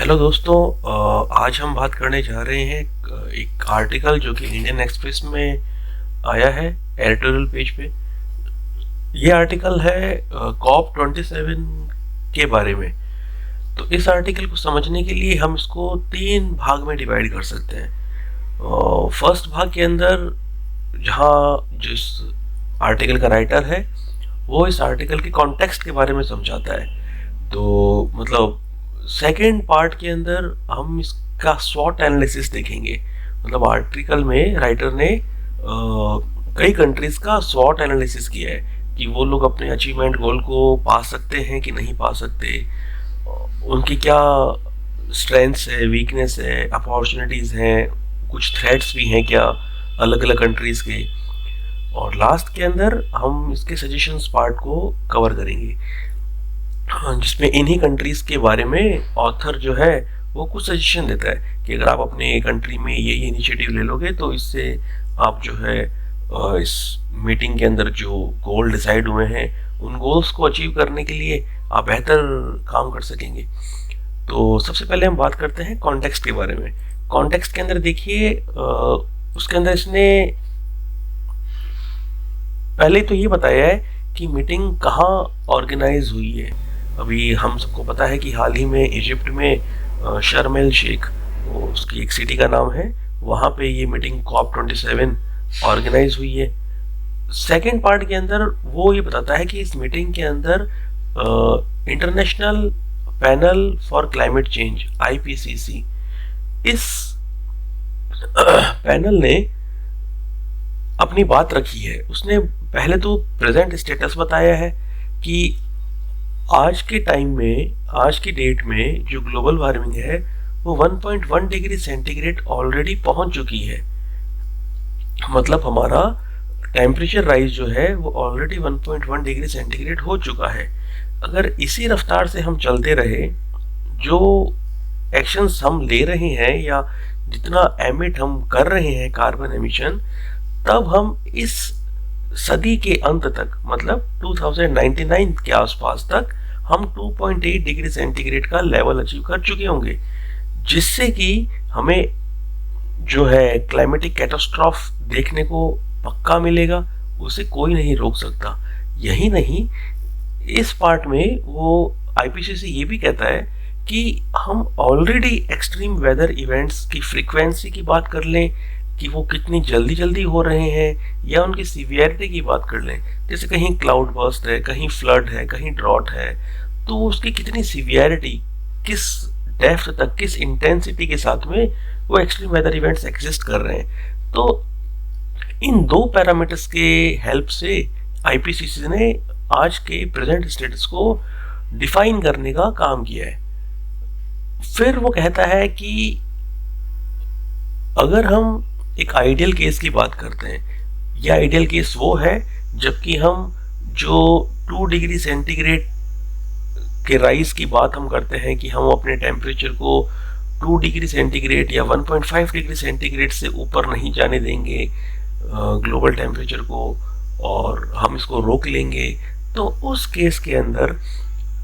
Hello दोस्तों। आज हम बात करने जा रहे हैं एक आर्टिकल जो कि इंडियन एक्सप्रेस में आया है एडिटोरियल पेज पे। ये आर्टिकल है कॉप 27 के बारे में। तो इस आर्टिकल को समझने के लिए हम इसको तीन भाग में डिवाइड कर सकते हैं। फर्स्ट भाग के अंदर जहाँ जिस आर्टिकल का राइटर है वो इस आर्टिकल के कॉन्टेक्स्ट के बारे में समझाता है। तो मतलब सेकेंड पार्ट के अंदर हम इसका स्वॉट एनालिसिस देखेंगे। मतलब आर्टिकल में राइटर ने कई कंट्रीज का स्वॉट एनालिसिस किया है कि वो लोग अपने अचीवमेंट गोल को पा सकते हैं कि नहीं पा सकते, उनकी क्या स्ट्रेंथ्स है, वीकनेस है, अपॉर्चुनिटीज़ हैं, कुछ थ्रेट्स भी हैं क्या अलग अलग कंट्रीज़ के। और लास्ट के अंदर हम इसके सजेशंस पार्ट को कवर करेंगे, जिसमें इन्हीं कंट्रीज के बारे में ऑथर जो है वो कुछ सजेशन देता है कि अगर आप अपने कंट्री में ये इनिशिएटिव ले लोगे तो इससे आप जो है इस मीटिंग के अंदर जो गोल डिसाइड हुए हैं उन गोल्स को अचीव करने के लिए आप बेहतर काम कर सकेंगे। तो सबसे पहले हम बात करते हैं कॉन्टेक्स्ट के बारे में। कॉन्टेक्स्ट के अंदर देखिए, उसके अंदर इसने पहले तो ये बताया है कि मीटिंग कहाँ ऑर्गेनाइज हुई है। अभी हम सबको पता है कि हाल ही में इजिप्ट में शर्म एल शेख, उसकी एक सिटी का नाम है, वहाँ पे ये मीटिंग कॉप 27 ऑर्गेनाइज हुई है। सेकेंड पार्ट के अंदर वो ये बताता है कि इस मीटिंग के अंदर international panel for climate change IPCC, इस पैनल ने अपनी बात रखी है। उसने पहले तो प्रेजेंट स्टेटस बताया है कि आज के टाइम में, आज की डेट में जो ग्लोबल वार्मिंग है वो 1.1 डिग्री सेंटीग्रेड ऑलरेडी पहुंच चुकी है। मतलब हमारा टेम्परेचर राइज जो है वो ऑलरेडी 1.1 डिग्री सेंटीग्रेड हो चुका है। अगर इसी रफ्तार से हम चलते रहे, जो एक्शंस हम ले रहे हैं या जितना एमिट हम कर रहे हैं कार्बन एमिशन, तब हम इस सदी के अंत तक, मतलब 2099 के आसपास तक हम 2.8 डिग्री सेंटीग्रेड का लेवल अचीव कर चुके होंगे, जिससे कि हमें जो है क्लाइमेटिक कैटास्ट्रॉफ देखने को पक्का मिलेगा, उसे कोई नहीं रोक सकता। यही नहीं, इस पार्ट में वो IPCC ये भी कहता है कि हम ऑलरेडी एक्सट्रीम वेदर इवेंट्स की फ्रीक्वेंसी की बात कर लें कि वो कितनी जल्दी जल्दी हो रहे हैं, या उनकी सीवियरिटी की बात कर लें, जैसे कहीं क्लाउड बर्स्ट है, कहीं फ्लड है, कहीं ड्रॉट है, तो उसकी कितनी सीवियरिटी, किस डेप्थ तक, किस इंटेंसिटी के साथ में वो एक्सट्रीम वेदर इवेंट्स एग्जिस्ट कर रहे हैं। तो इन दो पैरामीटर्स के हेल्प से IPCC ने आज के प्रेजेंट स्टेटस को डिफाइन करने का काम किया है। फिर वो कहता है कि अगर हम एक आइडियल केस की बात करते हैं, यह आइडियल केस वो है जबकि हम जो 2 डिग्री सेंटीग्रेड के राइज की बात हम करते हैं कि हम अपने टेम्परेचर को 2 डिग्री सेंटीग्रेड या 1.5 डिग्री सेंटीग्रेड से ऊपर नहीं जाने देंगे ग्लोबल टेम्परेचर को, और हम इसको रोक लेंगे। तो उस केस के अंदर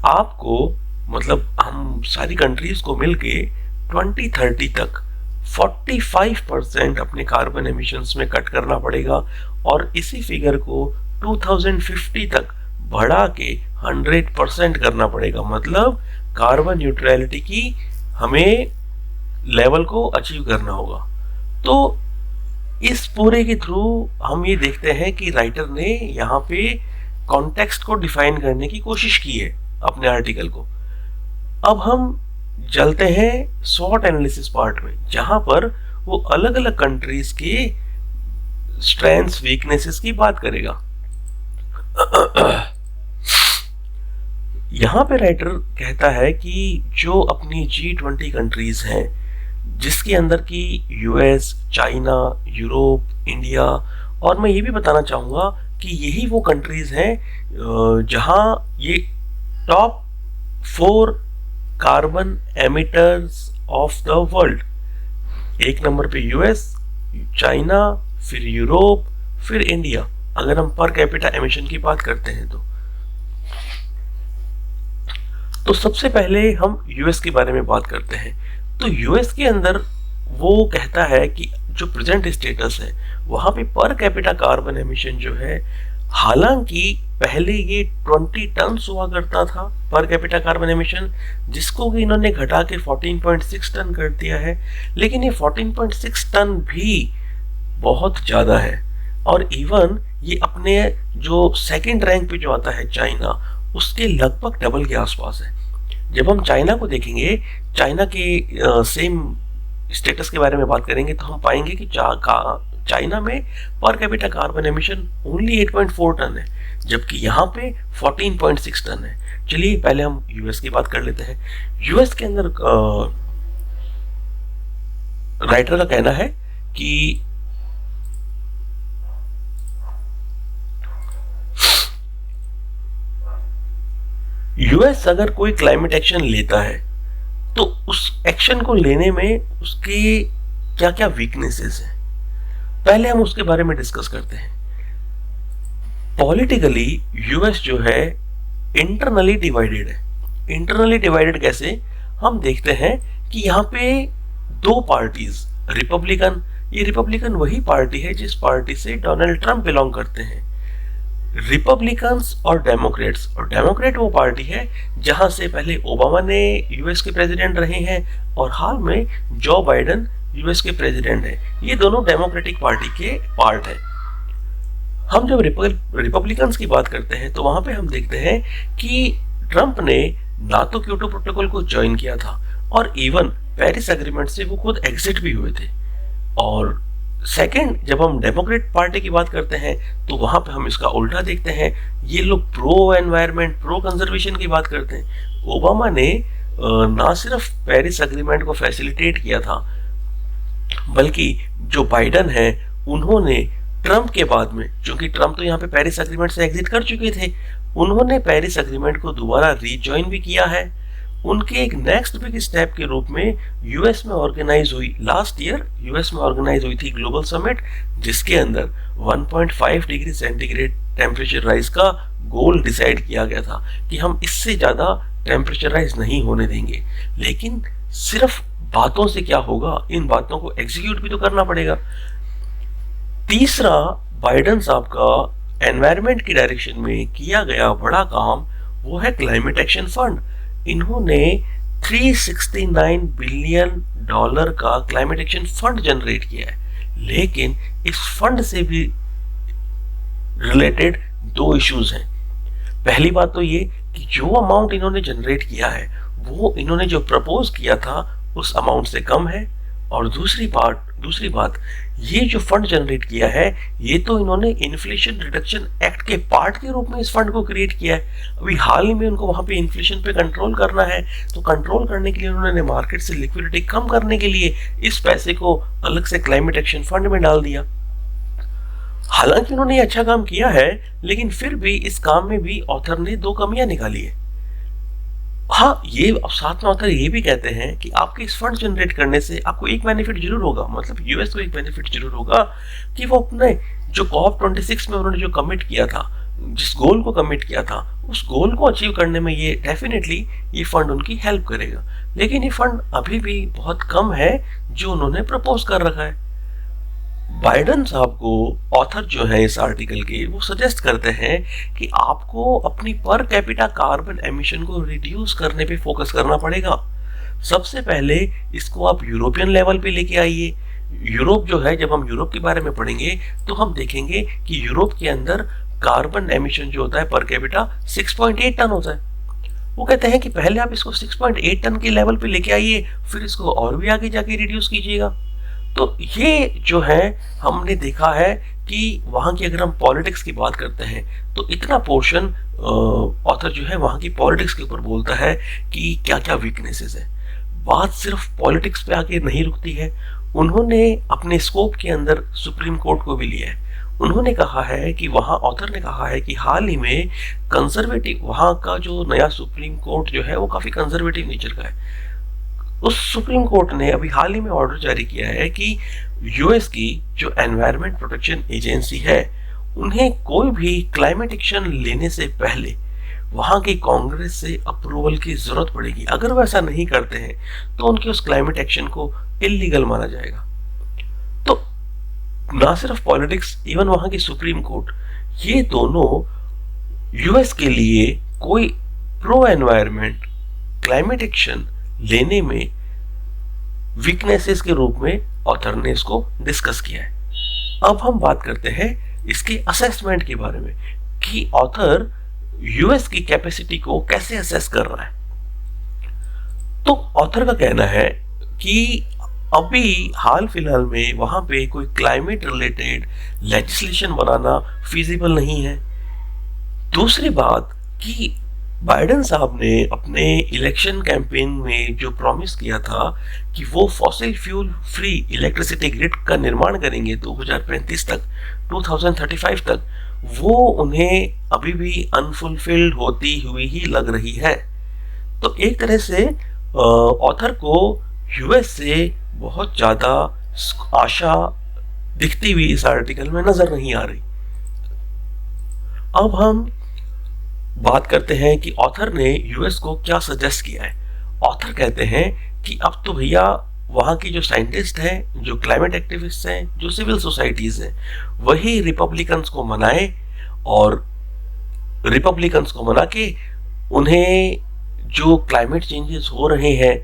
आपको, मतलब हम सारी कंट्रीज को मिलके 2030 तक 45% अपने कार्बन एमिशंस में कट करना पड़ेगा, और इसी फिगर को 2050 तक बढ़ा के 100% करना पड़ेगा। मतलब कार्बन न्यूट्रलिटी की हमें लेवल को अचीव करना होगा। तो इस पूरे के थ्रू हम ये देखते हैं कि राइटर ने यहाँ पे कॉन्टेक्स्ट को डिफाइन करने की कोशिश की है अपने आर्टिकल को। अब हम चलते हैं स्वॉट एनालिसिस पार्ट में, जहां पर वो अलग अलग कंट्रीज के स्ट्रेंथ्स, वीकनेसेस की बात करेगा। यहां पे राइटर कहता है कि जो अपनी G20 कंट्रीज हैं, जिसके अंदर की US, चाइना, यूरोप, इंडिया, और मैं ये भी बताना चाहूँगा कि यही वो कंट्रीज हैं जहां ये top 4 carbon emitters of the world. एक नंबर पे US, चाइना, फिर यूरोप, फिर इंडिया, अगर हम पर कैपिटा एमिशन की बात करते हैं तो तो सबसे पहले हम यूएस के बारे में बात करते हैं। तो यूएस के अंदर वो कहता है कि जो प्रेजेंट स्टेटस है वहां पे पर कैपिटा कार्बन एमिशन जो है, हालांकि पहले ये 20 टन हुआ करता था पर कैपिटा कार्बन एमिशन, जिसको कि इन्होंने घटा के 14.6 टन कर दिया है। लेकिन ये 14.6 टन भी बहुत ज्यादा है, और इवन ये अपने जो सेकंड रैंक पे जो आता है चाइना, उसके लगभग डबल के आसपास है। जब हम चाइना को देखेंगे, चाइना के सेम स्टेटस के बारे में बात करेंगे, तो हम पाएंगे कि चाइना में per capita carbon emission only 8.4 tonne है, जबकि यहाँ पे 14.6 टन है। चलिए पहले हम यूएस की बात कर लेते हैं। यूएस के अंदर राइटर का कहना है कि यूएस अगर कोई क्लाइमेट एक्शन लेता है तो उस एक्शन को लेने में उसकी क्या क्या वीकनेसेस हैं, पहले हम उसके बारे में डिस्कस करते हैं। पॉलिटिकली यूएस जो है इंटरनली डिवाइडेड है। इंटरनली डिवाइडेड कैसे, हम देखते हैं कि यहाँ पे दो पार्टीज, रिपब्लिकन, ये रिपब्लिकन वही पार्टी है जिस पार्टी से डोनाल्ड ट्रंप बिलोंग करते हैं, रिपब्लिकन्स और डेमोक्रेट्स। और डेमोक्रेट वो पार्टी है जहां से पहले ओबामा ने यूएस के प्रेसिडेंट रहे हैं और हाल में जो बाइडेन यूएस के प्रेसिडेंट हैं। ये दोनों डेमोक्रेटिक पार्टी के पार्ट हैं। हम जब रिपब्लिकन्स की बात करते हैं तो वहां पे हम देखते हैं कि ट्रंप ने ना तो क्योटो प्रोटोकॉल को ज्वाइन किया था, और इवन पेरिस एग्रीमेंट से वो खुद एग्जिट भी हुए थे। और सेकंड, जब हम डेमोक्रेट पार्टी की बात करते हैं तो वहां पे हम इसका उल्टा देखते हैं। ये लोग प्रो एनवायरनमेंट, प्रो कंजर्वेशन की बात करते हैं। ओबामा ने ना सिर्फ पेरिस एग्रीमेंट को फैसिलिटेट किया था, बल्कि जो बाइडेन है उन्होंने ट्रंप के बाद में, क्योंकि ट्रंप तो यहाँ पे पेरिस एग्रीमेंट से एग्जिट कर चुके थे, उन्होंने पेरिस एग्रीमेंट को दोबारा रीजॉइन भी किया है। उनके एक नेक्स्ट बिग स्टेप के रूप में यूएस में ऑर्गेनाइज हुई, लास्ट ईयर यूएस में ऑर्गेनाइज हुई थी ग्लोबल समिट, जिसके अंदर 1.5 डिग्री सेंटीग्रेड टेम्परेचर राइज का गोल डिसाइड किया गया था कि हम इससे ज्यादा टेम्परेचर राइज नहीं होने देंगे। लेकिन सिर्फ बातों से क्या होगा, इन बातों को एग्जीक्यूट भी तो करना पड़ेगा। तीसरा, बाइडेन साहब का एनवायरनमेंट की डायरेक्शन में किया गया बड़ा काम वो है क्लाइमेट एक्शन फंड। इन्होंने 369 बिलियन डॉलर का क्लाइमेट एक्शन फंड जनरेट किया है। लेकिन इस फंड से भी रिलेटेड दो इश्यूज हैं। पहली बात तो ये कि जो अमाउंट इन्होंने जनरेट किया है वो इन्होंने जो प्रपोज किया था उस अमाउंट से कम है, और दूसरी बात ये जो फंड जनरेट किया है ये तो इन्होंने इन्फ्लेशन रिडक्शन एक्ट के पार्ट के रूप में इस फंड को क्रिएट किया है। अभी हाल ही में उनको वहां पे इन्फ्लेशन पे कंट्रोल करना है, तो कंट्रोल करने के लिए उन्होंने मार्केट से लिक्विडिटी कम करने के लिए इस पैसे को अलग से क्लाइमेट एक्शन फंड में डाल दिया। हालांकि उन्होंने ये अच्छा काम किया है, लेकिन फिर भी इस काम में भी ऑथर ने दो कमियां निकाली है। हाँ, ये साथ में ऑथर ये भी कहते हैं कि आपके इस फंड जनरेट करने से आपको एक बेनिफिट जरूर होगा, मतलब यूएस को एक बेनिफिट जरूर होगा कि वो अपने जो COP26 में उन्होंने जो कमिट किया था, जिस गोल को कमिट किया था, उस गोल को अचीव करने में ये डेफिनेटली ये फंड उनकी हेल्प करेगा। लेकिन ये फंड अभी भी बहुत कम है जो उन्होंने प्रपोज कर रखा है। बाइडेन साहब को ऑथर जो है इस आर्टिकल के, वो सजेस्ट करते हैं कि आपको अपनी पर कैपिटा कार्बन एमिशन को रिड्यूस करने पे फोकस करना पड़ेगा। सबसे पहले इसको आप यूरोपियन लेवल पे लेके आइए। यूरोप जो है, जब हम यूरोप के बारे में पढ़ेंगे तो हम देखेंगे कि यूरोप के अंदर कार्बन एमिशन जो होता है पर कैपिटा 6.8 टन होता है। वो कहते हैं कि पहले आप इसको 6.8 टन के लेवल पे लेके आइए, फिर इसको और भी आगे जाके रिड्यूस कीजिएगा। तो ये जो है हमने देखा है कि वहां की, अगर हम पॉलिटिक्स की बात करते हैं तो इतना पोर्शन ऑथर जो है वहां की पॉलिटिक्स के ऊपर बोलता है कि क्या क्या वीकनेसेस है। बात सिर्फ पॉलिटिक्स पे आके नहीं रुकती है, उन्होंने अपने स्कोप के अंदर सुप्रीम कोर्ट को भी लिया है। उन्होंने कहा है कि वहां, ऑथर ने कहा है कि हाल ही में कंजर्वेटिव, वहां का जो नया सुप्रीम कोर्ट जो है वो काफी कंजर्वेटिव नेचर का है। उस सुप्रीम कोर्ट ने अभी हाल ही में ऑर्डर जारी किया है कि यूएस की जो एनवायरनमेंट प्रोटेक्शन एजेंसी है, उन्हें कोई भी क्लाइमेट एक्शन लेने से पहले वहाँ की कांग्रेस से अप्रूवल की जरूरत पड़ेगी। अगर वो ऐसा नहीं करते हैं तो उनके उस क्लाइमेट एक्शन को इलीगल माना जाएगा। तो ना सिर्फ पॉलिटिक्स, इवन वहां की सुप्रीम कोर्ट, ये दोनों यूएस के लिए कोई प्रो एनवायरमेंट क्लाइमेट एक्शन लेने में वीकनेसेस के रूप में ऑथर ने इसको डिस्कस किया है। अब हम बात करते हैं इसके असेसमेंट के बारे में कि ऑथर यूएस की कैपेसिटी को कैसे असेस कर रहा है। तो ऑथर का कहना है कि अभी हाल फिलहाल में वहां पे कोई क्लाइमेट रिलेटेड लेजिस्लेशन बनाना फिजिबल नहीं है। दूसरी बात कि बाइडेन साहब ने अपने इलेक्शन कैंपेन में जो प्रॉमिस किया था कि वो fossil fuel free electricity grid का निर्माण करेंगे 2035 तक, 2035 तक, वो उन्हें अभी भी अनफुलफिल्ड होती हुई ही लग रही है। तो एक तरह से ऑथर को यूएस से बहुत ज्यादा आशा दिखती हुई इस आर्टिकल में नजर नहीं आ रही। अब हम बात करते हैं कि ऑथर ने यूएस को क्या सजेस्ट किया है। ऑथर कहते हैं कि अब तो भैया वहां की जो साइंटिस्ट हैं, जो क्लाइमेट एक्टिविस्ट हैं, जो सिविल सोसाइटीज हैं, वही रिपब्लिकन्स को मनाए और रिपब्लिकन्स को मना के उन्हें जो क्लाइमेट चेंजेस हो रहे हैं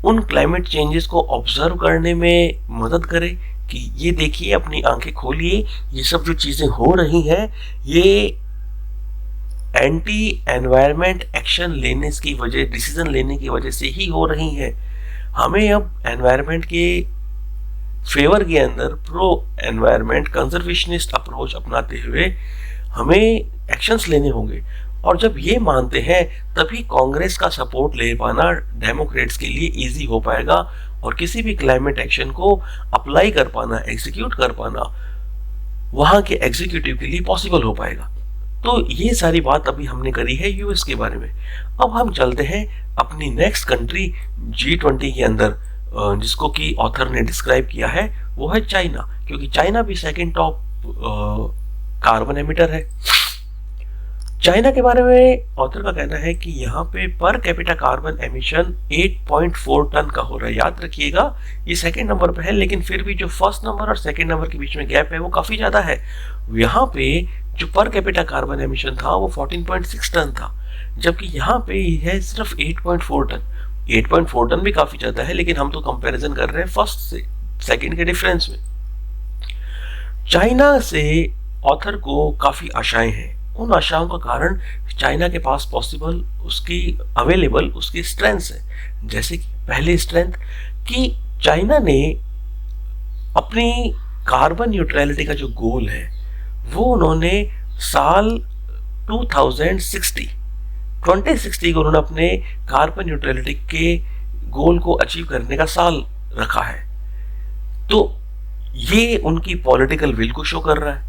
उन क्लाइमेट चेंजेस को ऑब्जर्व करने में मदद करे कि ये देखिए, अपनी आंखें खोलिए, ये सब जो चीजें हो रही हैं ये एंटी एनवायरमेंट एक्शन लेने की वजह, डिसीजन लेने की वजह से ही हो रही हैं। हमें अब एनवायरमेंट के फेवर के अंदर प्रो एनवायरमेंट कंजर्वेशनिस्ट अप्रोच अपनाते हुए हमें एक्शंस लेने होंगे। और जब ये मानते हैं तभी कांग्रेस का सपोर्ट ले पाना डेमोक्रेट्स के लिए इजी हो पाएगा और किसी भी क्लाइमेट एक्शन को अप्लाई कर पाना, एग्जीक्यूट कर पाना वहां के एग्जीक्यूटिव के लिए पॉसिबल हो पाएगा। तो ये सारी बात अभी हमने करी है यूएस के बारे में। अब हम चलते हैं अपनी नेक्स्ट कंट्री G20 के अंदर, जिसको कि ऑथर ने डिस्क्राइब किया है, वो है चाइना, क्योंकि चाइना भी सेकंड टॉप कार्बन एमिटर है। चाइना के बारे में ऑथर का कहना है कि यहाँ पे पर कैपिटा कार्बन एमिशन 8.4 टन का हो रहा है। याद रखिएगा ये सेकंड नंबर पे है, लेकिन फिर भी जो फर्स्ट नंबर और सेकंड नंबर के बीच में गैप है वो काफी ज्यादा है। यहाँ पे जो पर कैपिटा कार्बन एमिशन था वो 14.6 टन था, जबकि यहाँ पे है सिर्फ 8.4 टन। 8.4 टन भी काफी ज्यादा है, लेकिन हम तो कंपैरिजन कर रहे हैं फर्स्ट से सेकंड के डिफरेंस में। चाइना से ऑथर को काफी आशाएं हैं। उन आशाओं का कारण चाइना के पास पॉसिबल उसकी अवेलेबल उसकी स्ट्रेंथ है। जैसे कि पहली स्ट्रेंथ कि चाइना ने अपनी कार्बन न्यूट्रलिटी का जो गोल है वो उन्होंने साल 2060 को उन्होंने अपने कार्बन न्यूट्रलिटी के गोल को अचीव करने का साल रखा है। तो ये उनकी पॉलिटिकल विल को शो कर रहा है।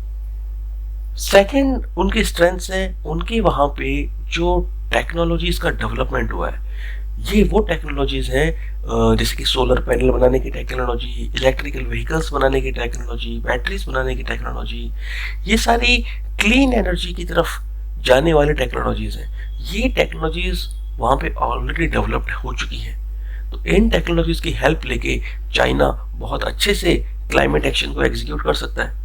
सेकंड उनकी स्ट्रेंथ है, उनके वहां पे जो टेक्नोलॉजीज का डेवलपमेंट हुआ है ये वो टेक्नोलॉजीज हैं जैसे कि सोलर पैनल बनाने की टेक्नोलॉजी, इलेक्ट्रिकल व्हीकल्स बनाने की टेक्नोलॉजी, बैटरीज बनाने की टेक्नोलॉजी, ये सारी क्लीन एनर्जी की तरफ जाने वाली टेक्नोलॉजीज हैं। ये टेक्नोलॉजीज वहां पे ऑलरेडी डेवलप्ड हो चुकी हैं। तो इन टेक्नोलॉजीज की हेल्प लेके चाइना बहुत अच्छे से क्लाइमेट एक्शन को एग्जीक्यूट कर सकता है।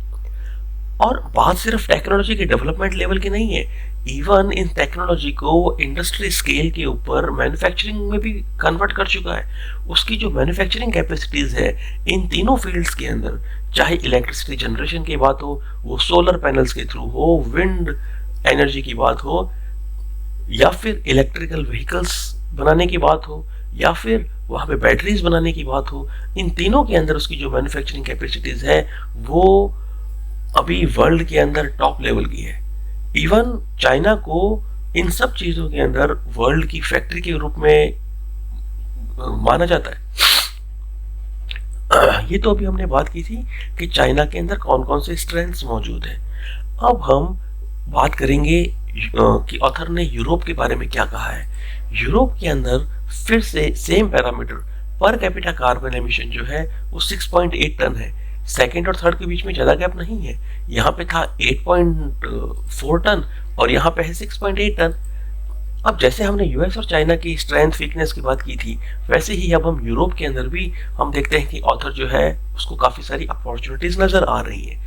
और बात सिर्फ टेक्नोलॉजी के डेवलपमेंट लेवल की नहीं है, इवन इन टेक्नोलॉजी को इंडस्ट्री स्केल के ऊपर मैन्युफैक्चरिंग में भी कन्वर्ट कर चुका है। उसकी जो मैन्युफैक्चरिंग कैपेसिटीज है इन तीनों फील्ड्स के अंदर, चाहे इलेक्ट्रिसिटी जनरेशन की बात हो, वो सोलर पैनल्स के थ्रू हो, विंड एनर्जी की बात हो, या फिर इलेक्ट्रिकल व्हीकल्स बनाने की बात हो, या फिर वहां पे बैटरीज बनाने की बात हो, इन तीनों के अंदर उसकी जो मैन्युफैक्चरिंग कैपेसिटीज है वो अभी वर्ल्ड के अंदर टॉप लेवल की है। इवन चाइना को इन सब चीजों के अंदर वर्ल्ड की फैक्ट्री के रूप में माना जाता है। ये तो अभी हमने बात की थी कि चाइना के अंदर कौन कौन से स्ट्रेंथ्स मौजूद हैं। अब हम बात करेंगे कि ऑथर ने यूरोप के बारे में क्या कहा है। यूरोप के अंदर फिर से सेम पैरामीटर पर कैपिटा कार्बन एमिशन जो है वो 6.8 टन है। सेकंड और थर्ड के बीच में ज्यादा गैप नहीं है। यहाँ पे था 8.4 टन और यहाँ पे है 6.8 टन। अब जैसे हमने यूएस और चाइना की स्ट्रेंथ वीकनेस की बात की थी, वैसे ही अब हम यूरोप के अंदर भी हम देखते हैं कि ऑथर जो है उसको काफी सारी अपॉर्चुनिटीज नजर आ रही है।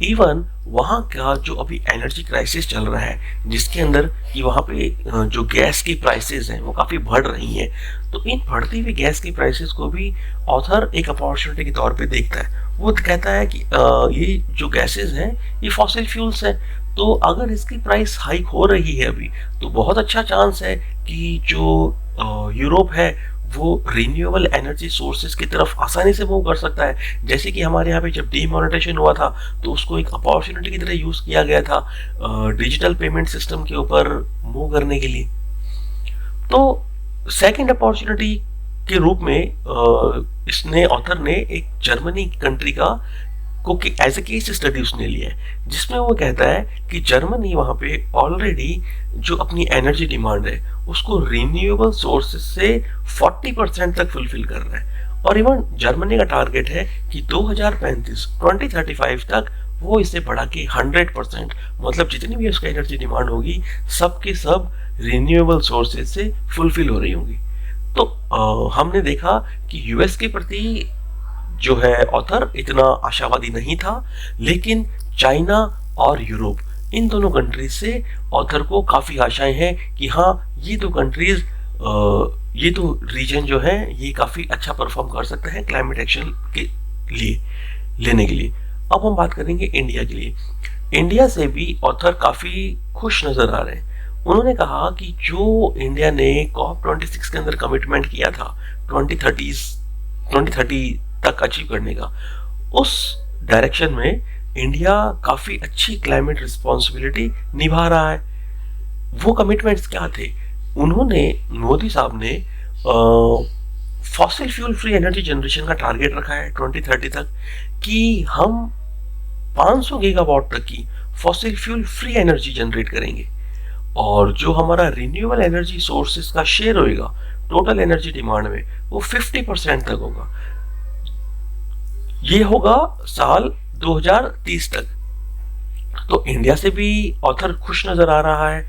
इवन वहाँ का जो अभी एनर्जी क्राइसिस चल रहा है, जिसके अंदर कि वहाँ पे जो गैस की प्राइसेस हैं वो काफी बढ़ रही हैं, तो इन बढ़ती हुई गैस की प्राइसेस को भी ऑथर एक अपॉर्चुनिटी के तौर पे देखता है। वो कहता है कि ये जो गैसेस हैं ये फॉसिल फ्यूल्स हैं, तो अगर इसकी प्राइस हाइक हो रही है अभी, तो बहुत अच्छा चांस है कि जो यूरोप है वो रिन्यूएबल एनर्जी सोर्सेज की तरफ आसानी से मूव कर सकता है। जैसे कि हमारे यहाँ पे जब डीमोनेटाइजेशन हुआ था तो उसको एक अपॉर्चुनिटी की तरह यूज किया गया था डिजिटल पेमेंट सिस्टम के ऊपर मूव करने के लिए। तो सेकंड अपॉर्चुनिटी के रूप में इसने ऑथर ने एक जर्मनी कंट्री का को एज ए केस स्टडी उसने लिया है, जिसमें वो कहता है कि जर्मनी वहां पे ऑलरेडी जो अपनी एनर्जी डिमांड है उसको रिन्यूएबल सोर्सेज से 40% तक फुलफिल कर रहा है। और इवन जर्मनी का टारगेट है कि 2035 तक वो इसे बढ़ा के 100%, मतलब जितनी भी उसका एनर्जी डिमांड होगी सब के सब रिन्यूएबल सोर्सेज से फुलफिल हो रही होंगी। तो हमने देखा कि यूएस के प्रति जो है ऑथर इतना आशावादी नहीं था, लेकिन चाइना और यूरोप इन दोनों कंट्रीज से ऑथर को काफी आशाएं हैं कि हाँ ये दो कंट्रीज ये दो रीजन जो है ये काफी अच्छा परफॉर्म कर सकते हैं क्लाइमेट एक्शन के लिए लेने के लिए। अब हम बात करेंगे इंडिया के लिए। इंडिया से भी ऑथर काफी खुश नजर आ रहे हैं। उन्होंने कहा कि जो इंडिया ने COP26 के अंदर कमिटमेंट किया था 2030 तक अचीव करने का, उस डायरेक्शन में इंडिया काफी अच्छी क्लाइमेट रिस्पॉन्सिबिलिटी निभा रहा है। वो कमिटमेंट्स क्या थे? उन्होंने, मोदी साहब ने fossil fuel free energy generation का टारगेट रखा है 2030 तक कि हम 500 गीगावाट तक की fossil fuel free energy generate करेंगे, और जो हमारा रिन्यूएबल एनर्जी सोर्सेज का शेयर होगा टोटल एनर्जी डिमांड में वो 50% तक होगा। ये होगा साल 2030 तक। तो इंडिया से भी ऑथर खुश नजर आ रहा है।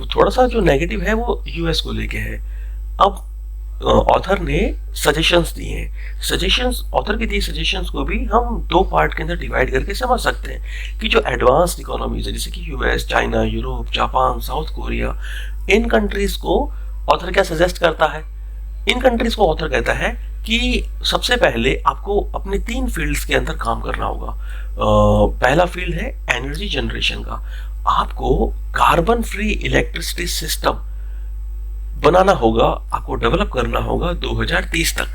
थोड़ा सा जो नेगेटिव है वो यूएस को लेके है। अब ऑथर ने सजेशंस दिए हैं। सजेशंस, ऑथर की दी सजेशंस को भी हम दो पार्ट के अंदर डिवाइड करके समझ सकते हैं कि जो एडवांस्ड इकोनॉमीज है जैसे कि US, China, Europe, Japan, South Korea, इन कंट्रीज को ऑथर क्या सजेस्ट करता है? इन कंट्रीज को ऑथर कहता है कि सबसे पहले आपको अपने 3 फील्ड्स के अंदर काम करना होगा। पहला फील्ड है एनर्जी जनरेशन का। आपको कार्बन फ्री इलेक्ट्रिसिटी सिस्टम बनाना होगा, आपको डेवलप करना होगा 2030 तक।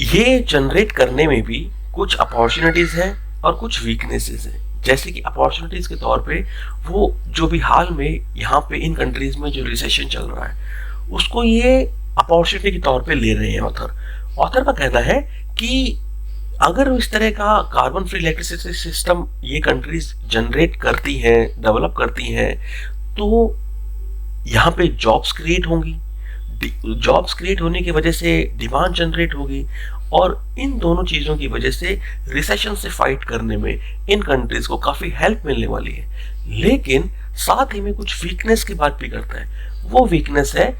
ये जनरेट करने में भी कुछ अपॉर्चुनिटीज हैं और कुछ वीकनेसेस हैं। जैसे कि अपॉर्चुनिटीज के तौर पे वो जो भी हाल में यहाँ पे इन कंट्रीज में जो रिसेशन चल रहा है उसको ये अपॉर्चुनिटी के तौर पे ले रहे हैं ऑथर। ऑथर का कहना है कि अगर इस तरह का कार्बन फ्री इलेक्ट्रिसिटी सिस्टम ये कंट्रीज जनरेट करती हैं, डेवलप करती हैं, तो यहाँ पे जॉब्स क्रिएट होंगी। जॉब्स क्रिएट होने की वजह से डिमांड जनरेट होगी, और इन दोनों चीजों की वजह से रिसेशन से फाइट करने में इन कंट्रीज को काफी हेल्प मिलने वाली है। लेकिन साथ ही में कुछ वीकनेस की बात भी करता है। वो वीकनेस है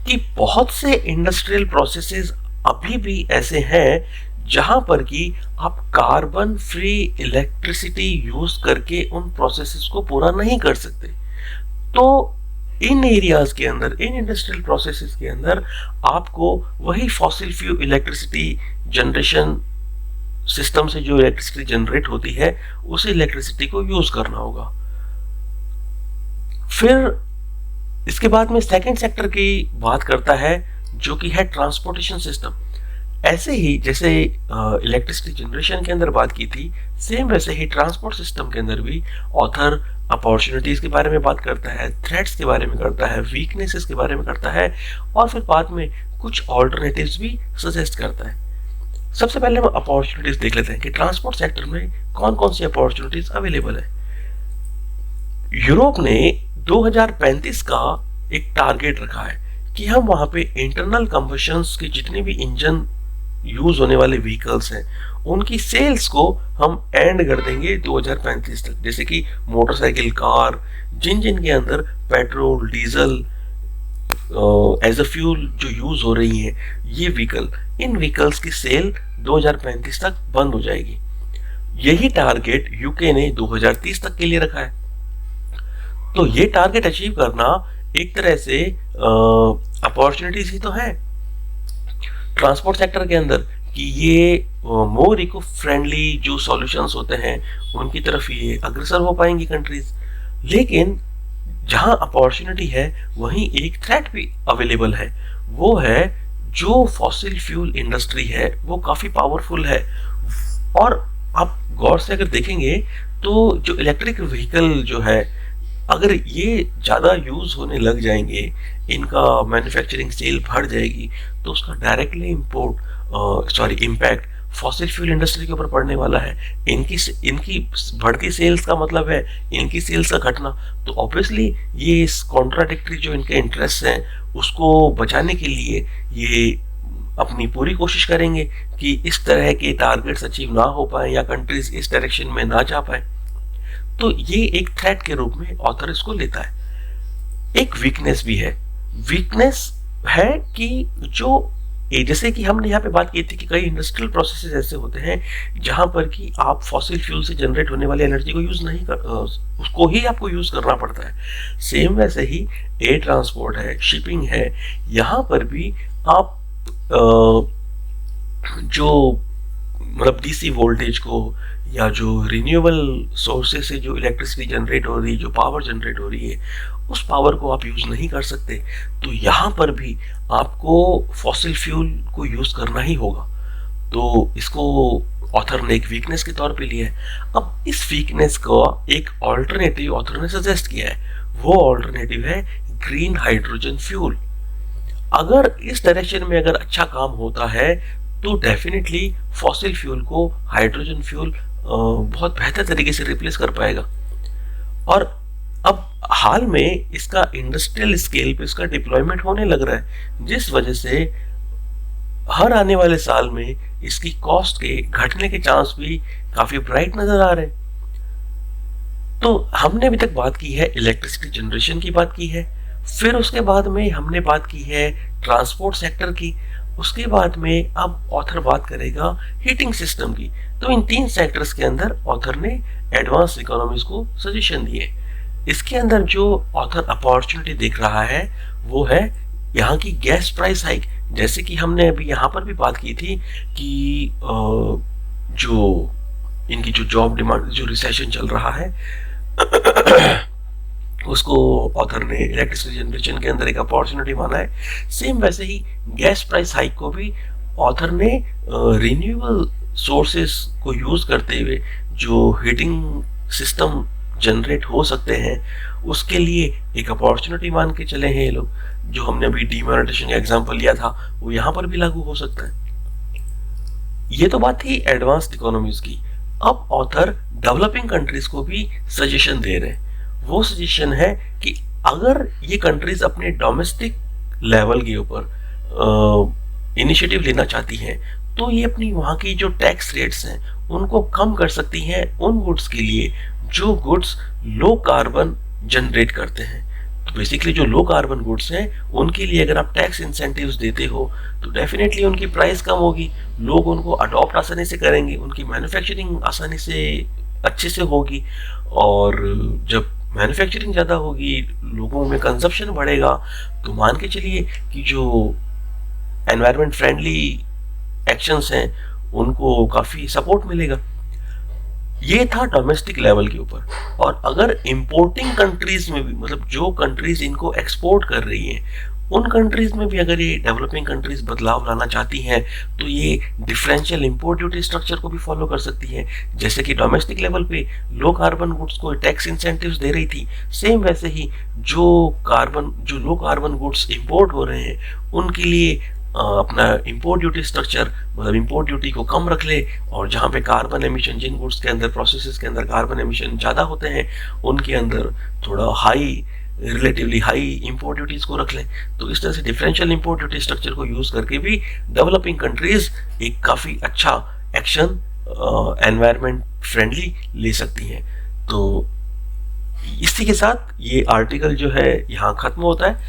कि बहुत से इंडस्ट्रियल प्रोसेसेस अभी भी ऐसे हैं जहां पर कि आप कार्बन फ्री इलेक्ट्रिसिटी यूज करके उन प्रोसेसेस को पूरा नहीं कर सकते। तो इन एरियाज के अंदर, इन इंडस्ट्रियल प्रोसेसेस के अंदर आपको वही fossil fuel electricity generation system से जो इलेक्ट्रिसिटी जनरेट होती है उसी इलेक्ट्रिसिटी को यूज करना होगा। फिर इसके बाद में सेकंड सेक्टर की बात करता है जो कि है ट्रांसपोर्टेशन सिस्टम। ऐसे ही जैसे इलेक्ट्रिसिटी जनरेशन के अंदर बात की थी, सेम वैसे ही ट्रांसपोर्ट सिस्टम के अंदर भी ऑथर अपॉर्चुनिटीज के बारे में बात करता है, थ्रेट्स के बारे में करता है, वीकनेसेस के बारे में करता है, और फिर बाद में कुछ ऑल्टरनेटिव्स भी सजेस्ट करता है। सबसे पहले हम अपॉर्चुनिटीज देख लेते हैं कि ट्रांसपोर्ट सेक्टर में कौन कौन सी अपॉर्चुनिटीज अवेलेबल है। यूरोप ने 2035 का एक टारगेट रखा है कि हम वहां पे इंटरनल कंबशंस के जितने भी इंजन यूज होने वाले व्हीकल्स हैं उनकी सेल्स को हम एंड कर देंगे 2035 तक। जैसे कि मोटरसाइकिल, कार, जिन जिन के अंदर petrol, diesel as a fuel जो यूज हो रही है, ये व्हीकल, इन व्हीकल्स की सेल 2035 तक बंद हो जाएगी। यही टारगेट यूके ने 2030 तक के लिए रखा है। तो ये टारगेट अचीव करना एक तरह से अपॉर्चुनिटीज ही तो है ट्रांसपोर्ट सेक्टर के अंदर, कि ये मोर इको फ्रेंडली जो सॉल्यूशंस होते हैं उनकी तरफ ये अग्रसर हो पाएंगी कंट्रीज। लेकिन जहां अपॉर्चुनिटी है वहीं एक थ्रेट भी अवेलेबल है, वो है जो फॉसिल फ्यूल इंडस्ट्री है वो काफी पावरफुल है। और आप गौर से अगर देखेंगे तो जो इलेक्ट्रिक व्हीकल जो है, अगर ये ज़्यादा यूज़ होने लग जाएंगे, इनका मैन्युफैक्चरिंग सेल बढ़ जाएगी, तो उसका directly impact fossil fuel industry के ऊपर पड़ने वाला है। इनकी बढ़ती सेल्स का मतलब है इनकी सेल्स का घटना। तो ऑब्वियसली ये इस कॉन्ट्राडिक्टरी जो इनके इंटरेस्ट हैं उसको बचाने के लिए ये अपनी पूरी कोशिश करेंगे कि इस तरह के टारगेट्स अचीव ना हो पाए या कंट्रीज इस डायरेक्शन में ना जा पाए। तो ये एक थ्रेट के रूप में ऑथर इसको लेता है। एक वीकनेस भी है। वीकनेस है कि जो जैसे कि हमने यहाँ पे बात की थी कि कई इंडस्ट्रियल प्रोसेसेस ऐसे होते हैं जहां पर कि आप फॉसिल फ्यूल से जनरेट होने वाली एनर्जी को यूज नहीं कर, उसको ही आपको यूज करना पड़ता है। सेम वैसे ही एयर ट्रांसपोर्ट है, शिपिंग है, यहाँ पर भी आप जो मतलब डीसी वोल्टेज को या जो रिन्यूएबल सोर्सेज से जो इलेक्ट्रिसिटी जनरेट हो रही है, जो पावर जनरेट हो रही है, उस पावर को आप यूज नहीं कर सकते। तो यहाँ पर भी आपको फॉसिल फ्यूल को यूज करना ही होगा। तो इसको ऑथर ने एक वीकनेस के तौर पे लिया है। अब इस वीकनेस को एक ऑल्टरनेटिव ऑथर ने सजेस्ट किया है। वो ऑल्टरनेटिव है ग्रीन हाइड्रोजन फ्यूल। अगर इस डायरेक्शन में अगर अच्छा काम होता है तो डेफिनेटली फॉसिल फ्यूल को हाइड्रोजन फ्यूल बहुत बेहतर तरीके से रिप्लेस कर पाएगा। और अब हाल में इसका इंडस्ट्रियल स्केल पे इसका डिप्लॉयमेंट होने लग रहा है, जिस वजह से हर आने वाले साल में इसकी कॉस्ट के घटने के चांस भी काफी ब्राइट नजर आ रहे हैं। तो हमने अभी तक बात की है इलेक्ट्रिसिटी जनरेशन की बात की है, फिर उसके बाद में हमने बात की है ट्रांसपोर्ट सेक्टर की, उसके बाद में अब ऑथर बात करेगा हीटिंग सिस्टम की। तो इन तीन सेक्टर्स के अंदर ऑथर ने एडवांस इकोनॉमीज को सजेशन दिए। इसके अंदर जो ऑथर अपॉर्चुनिटी देख रहा है वो है यहाँ की गैस प्राइस हाइक। जैसे कि हमने अभी यहाँ पर भी बात की थी कि जो इनकी जो जॉब डिमांड, जो रिसेशन चल रहा है उसको ऑथर ने इलेक्ट्रिसिटी जनरेशन के अंदर एक अपॉर्चुनिटी माना है। सेम वैसे ही गैस प्राइस हाइक को भी ऑथर ने रिन्यूएबल सोर्सेस को यूज करते हुए जो हीटिंग सिस्टम जनरेट हो सकते हैं उसके लिए एक अपॉर्चुनिटी मान के चले हैं ये लोग। जो हमने अभी डीमोनेटाइजेशन का एग्जांपल लिया था वो यहाँ पर भी लागू हो सकता है। ये तो बात थी एडवांस्ड इकोनॉमीज की। अब ऑथर डेवलपिंग कंट्रीज को भी सजेशन दे रहे हैं। वो सजेशन है कि अगर ये कंट्रीज अपने डोमेस्टिक लेवल के ऊपर इनिशिएटिव लेना चाहती हैं तो ये अपनी वहाँ की जो टैक्स रेट्स हैं उनको कम कर सकती हैं उन गुड्स के लिए जो गुड्स लो कार्बन जनरेट करते हैं। तो बेसिकली जो लो कार्बन गुड्स हैं उनके लिए अगर आप टैक्स इंसेंटिव्स देते हो तो डेफिनेटली उनकी प्राइस कम होगी, लोग उनको अडॉप्ट आसानी से करेंगे, उनकी मैन्युफैक्चरिंग आसानी से अच्छे से होगी। और जब मैन्युफैक्चरिंग ज़्यादा होगी, लोगों में कंजप्शन बढ़ेगा, तो मान के चलिए कि जो एनवायरनमेंट फ्रेंडली एक्शंस हैं उनको काफ़ी सपोर्ट मिलेगा। ये था डोमेस्टिक लेवल के ऊपर। और अगर इंपोर्टिंग कंट्रीज में भी, मतलब जो कंट्रीज इनको एक्सपोर्ट कर रही हैं उन कंट्रीज में भी अगर ये डेवलपिंग कंट्रीज बदलाव लाना चाहती हैं तो ये डिफरेंशियल इंपोर्ट ड्यूटी स्ट्रक्चर को भी फॉलो कर सकती हैं। जैसे कि डोमेस्टिक लेवल पे लो कार्बन गुड्स को टैक्स इंसेंटिव्स दे रही थी, सेम वैसे ही जो लो कार्बन गुड्स इंपोर्ट हो रहे हैं उनके लिए अपना इंपोर्ट ड्यूटी स्ट्रक्चर, मतलब इंपोर्ट ड्यूटी को कम रख ले, और जहाँ पे कार्बन एमिशन, जिन गुड्स के अंदर, प्रोसेसेस के अंदर कार्बन एमिशन ज़्यादा होते हैं उनके अंदर थोड़ा high relatively high import duties को रख लें। तो इस तरह से डिफरेंशियल इंपोर्ट ड्यूटी स्ट्रक्चर को यूज करके भी डेवलपिंग कंट्रीज एक काफी अच्छा एक्शन एनवायरमेंट फ्रेंडली ले सकती हैं। तो इसी के साथ ये आर्टिकल जो है यहाँ खत्म होता है।